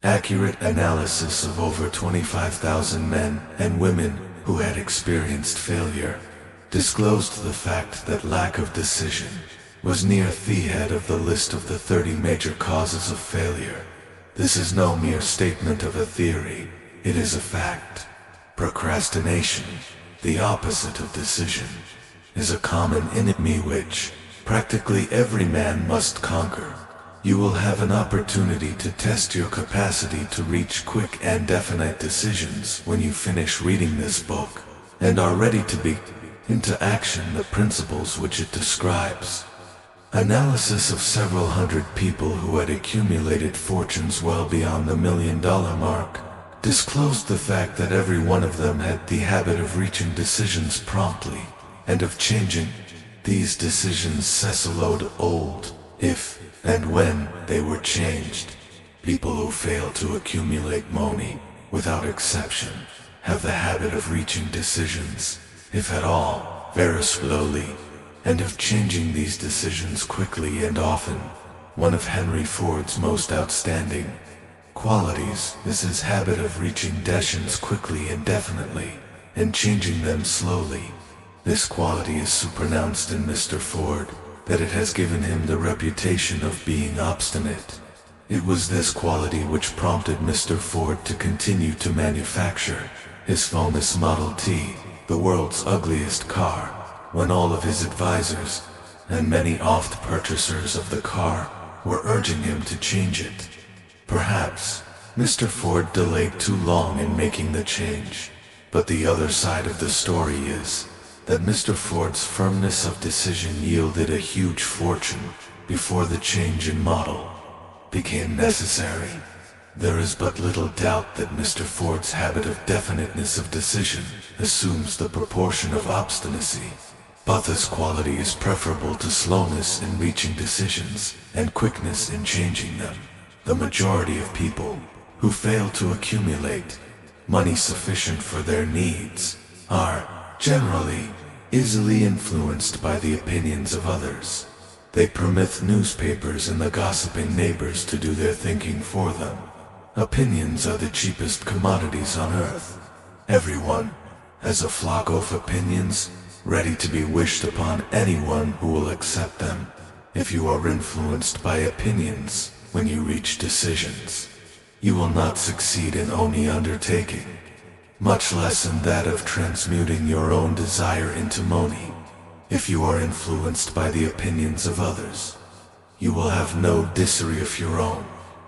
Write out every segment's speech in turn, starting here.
accurate analysis of over 25,000 men and women who had experienced failure disclosed the fact that lack of decision was near the head of the list of the 30 major causes of failure. This is no mere statement of a theory, it is a fact. Procrastination, the opposite of decision, is a common enemy which practically every man must conquer. You will have an opportunity to test your capacity to reach quick and definite decisions when you finish reading this book and are ready to be into action the principles which it describes. Analysis of several hundred people who had accumulated fortunes well beyond the $1 million mark disclosed the fact that every one of them had the habit of reaching decisions promptly and of changing these decisions cecilode old if and when they were changed. People who fail to accumulate money, without exception, have the habit of reaching decisions, if at all, very slowly, and of changing these decisions quickly and often. One of Henry Ford's most outstanding qualities is his habit of reaching decisions quickly and definitely, and changing them slowly. This quality is so pronounced in Mr. Ford that it has given him the reputation of being obstinate. It was this quality which prompted Mr. Ford to continue to manufacture his famous Model T, the world's ugliest car, when all of his advisors and many oft-purchasers of the car were urging him to change it. Perhaps Mr. Ford delayed too long in making the change, but the other side of the story is that Mr. Ford's firmness of decision yielded a huge fortune before the change in model became necessary. There is but little doubt that Mr. Ford's habit of definiteness of decision assumes the proportion of obstinacy, but this quality is preferable to slowness in reaching decisions and quickness in changing them. The majority of people who fail to accumulate money sufficient for their needs are generally easily influenced by the opinions of others. They permit newspapers and the gossiping neighbors to do their thinking for them. Opinions are the cheapest commodities on earth. Everyone has a flock of opinions ready to be wished upon anyone who will accept them. If you are influenced by opinions when you reach decisions, you will not succeed in any undertaking, much less in that of transmuting your own desire into money. If you are influenced by the opinions of others, you will have no discernment of your own.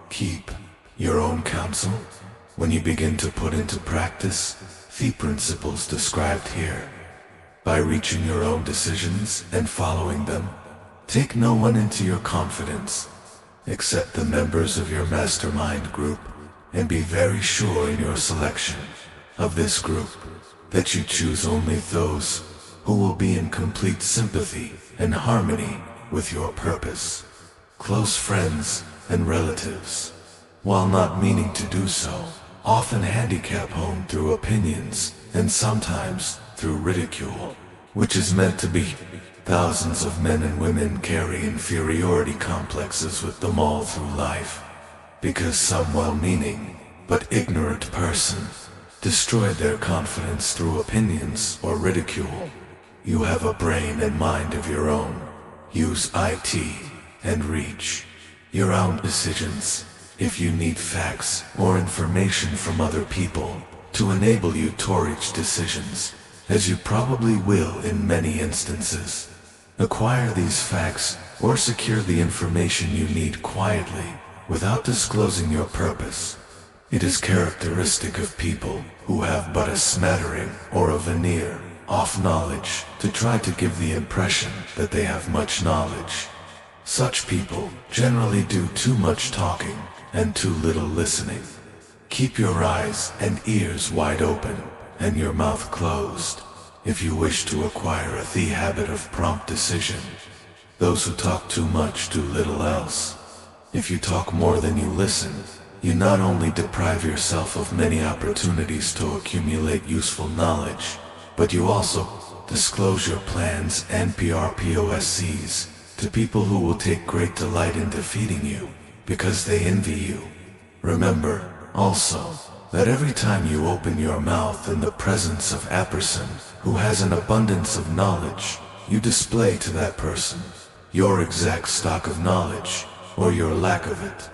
Keep your own counsel when you begin to put into practice the principles described here. By reaching your own decisions and following them, take no one into your confidence, except the members of your mastermind group, and be very sure in your selection of this group that you choose only those who will be in complete sympathy and harmony with your purpose. Close friends and relatives, while not meaning to do so, often handicap home through opinions and sometimes through ridicule, which is meant to be. Thousands of men and women carry inferiority complexes with them all through life, because some well-meaning but ignorant person destroyed their confidence through opinions or ridicule. You have a brain and mind of your own. Use it and reach your own decisions. If you need facts or information from other people to enable you to reach decisions, as you probably will in many instances, acquire these facts or secure the information you need quietly without disclosing your purpose. It is characteristic of people who have but a smattering or a veneer of knowledge to try to give the impression that they have much knowledge. Such people generally do too much talking and too little listening. Keep your eyes and ears wide open and your mouth closed if you wish to acquire the habit of prompt decision. Those who talk too much do little else. If you talk more than you listen, you not only deprive yourself of many opportunities to accumulate useful knowledge, but you also disclose your plans and PRPOSCs to people who will take great delight in defeating you because they envy you. Remember, also, that every time you open your mouth in the presence of a person who has an abundance of knowledge, you display to that person your exact stock of knowledge, or your lack of it.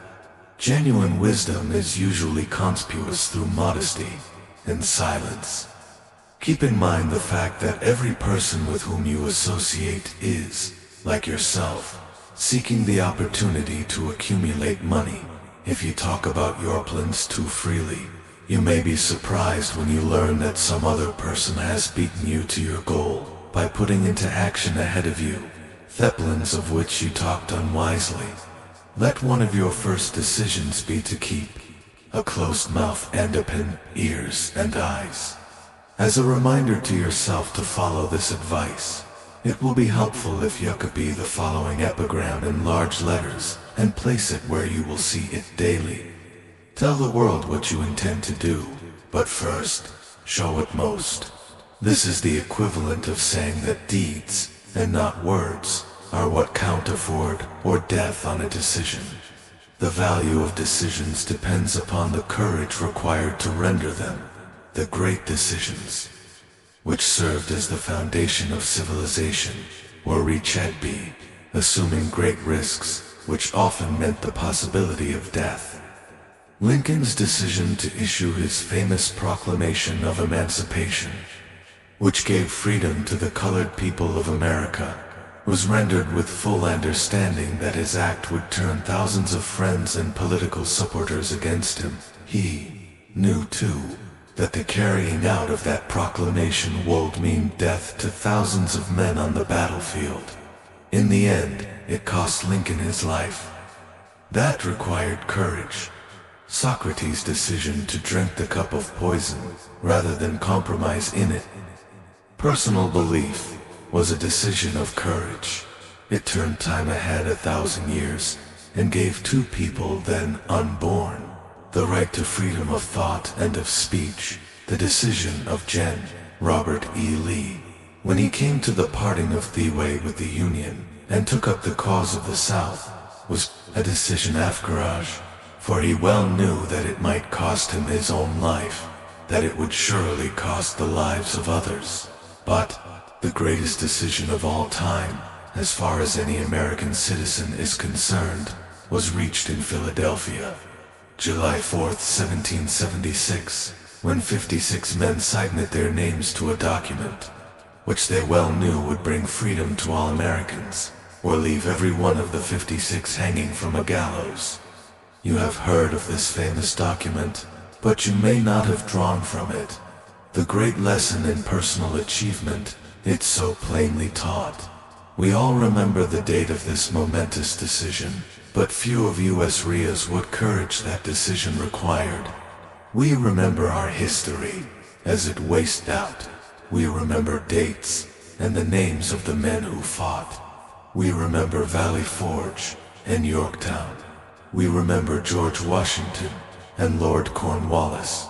Genuine wisdom is usually conspicuous through modesty and silence. Keep in mind the fact that every person with whom you associate is, like yourself, seeking the opportunity to accumulate money. If you talk about your plans too freely, you may be surprised when you learn that some other person has beaten you to your goal by putting into action ahead of you the plans of which you talked unwisely. Let one of your first decisions be to keep a closed mouth and open ears and eyes. As a reminder to yourself to follow this advice, it will be helpful if you copy the following epigram in large letters and place it where you will see it daily. Tell the world what you intend to do, but first, show it most. This is the equivalent of saying that deeds, and not words, are what count afford or death on a decision. The value of decisions depends upon the courage required to render them. The great decisions, which served as the foundation of civilization, or reach had be, assuming great risks, which often meant the possibility of death. Lincoln's decision to issue his famous Proclamation of Emancipation, which gave freedom to the colored people of America, was rendered with full understanding that his act would turn thousands of friends and political supporters against him. He knew, too, that the carrying out of that proclamation would mean death to thousands of men on the battlefield. In the end, it cost Lincoln his life. That required courage. Socrates' decision to drink the cup of poison rather than compromise in it. Personal belief was a decision of courage. It turned time ahead 1,000 years and gave two people then unborn the right to freedom of thought and of speech. The decision of Gen. Robert E. Lee, when he came to the parting of the way with the Union and took up the cause of the South, was a decision of courage. For he well knew that it might cost him his own life, that it would surely cost the lives of others. But the greatest decision of all time, as far as any American citizen is concerned, was reached in Philadelphia, July 4th, 1776, when 56 men signed their names to a document, which they well knew would bring freedom to all Americans, or leave every one of the 56 hanging from a gallows. You have heard of this famous document, but you may not have drawn from it the great lesson in personal achievement it so plainly taught. We all remember the date of this momentous decision, but few of us realize what courage that decision required. We remember our history as it wasted out. We remember dates and the names of the men who fought. We remember Valley Forge and Yorktown. We remember George Washington and Lord Cornwallis,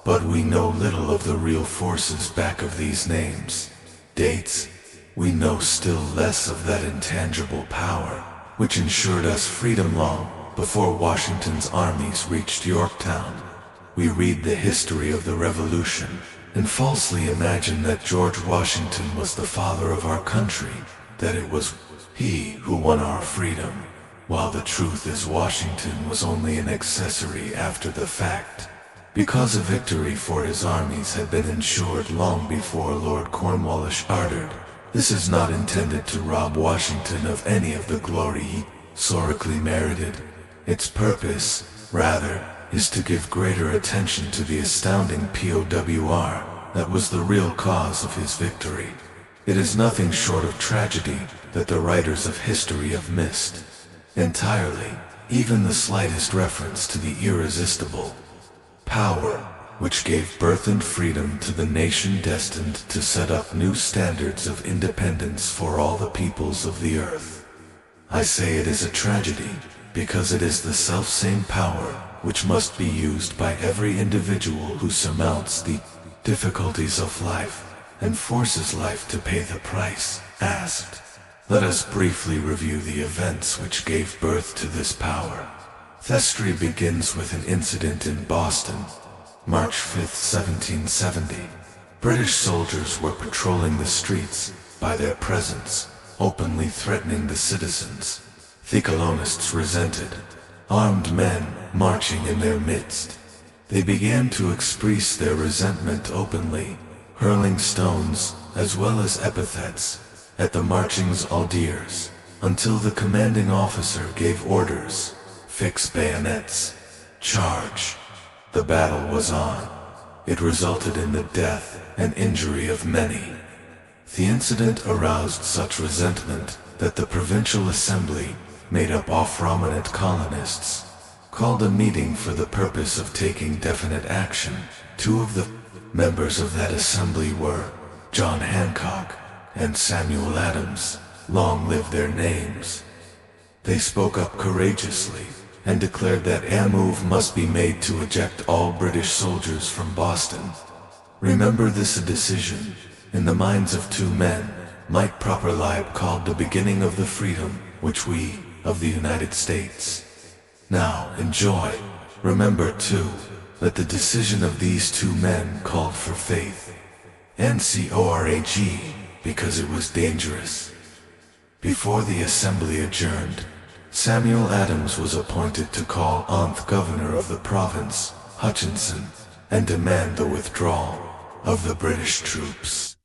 but we know little of the real forces back of these names. Dates, we know still less of that intangible power, which ensured us freedom long before Washington's armies reached Yorktown. We read the history of the Revolution and falsely imagine that George Washington was the father of our country, that it was he who won our freedom, while the truth is Washington was only an accessory after the fact, because a victory for his armies had been ensured long before Lord Cornwallis ordered. This is not intended to rob Washington of any of the glory he historically merited. Its purpose, rather, is to give greater attention to the astounding POWR that was the real cause of his victory. It is nothing short of tragedy that the writers of history have missed entirely even the slightest reference to the irresistible power which gave birth and freedom to the nation destined to set up new standards of independence for all the peoples of the earth. I say it is a tragedy because it is the selfsame power which must be used by every individual who surmounts the difficulties of life and forces life to pay the price asked. Let us briefly review the events which gave birth to this power. History begins with an incident in Boston, March 5, 1770. British soldiers were patrolling the streets by their presence, openly threatening the citizens. The colonists resented armed men marching in their midst. They began to express their resentment openly, hurling stones as well as epithets at the marching soldiers, until the commanding officer gave orders: fix bayonets, charge. The battle was on. It resulted in the death and injury of many. The incident aroused such resentment that the Provincial Assembly, made up of prominent colonists, called a meeting for the purpose of taking definite action. Two of the members of that assembly were John Hancock and Samuel Adams. Long live their names. They spoke up courageously and declared that a move must be made to eject all British soldiers from Boston. Remember this: a decision, in the minds of two men, might properly be called the beginning of the freedom which we, of the United States, now enjoy. Remember, too, that the decision of these two men called for faith and courage, because it was dangerous. Before the assembly adjourned, Samuel Adams was appointed to call on the governor of the province, Hutchinson, and demand the withdrawal of the British troops.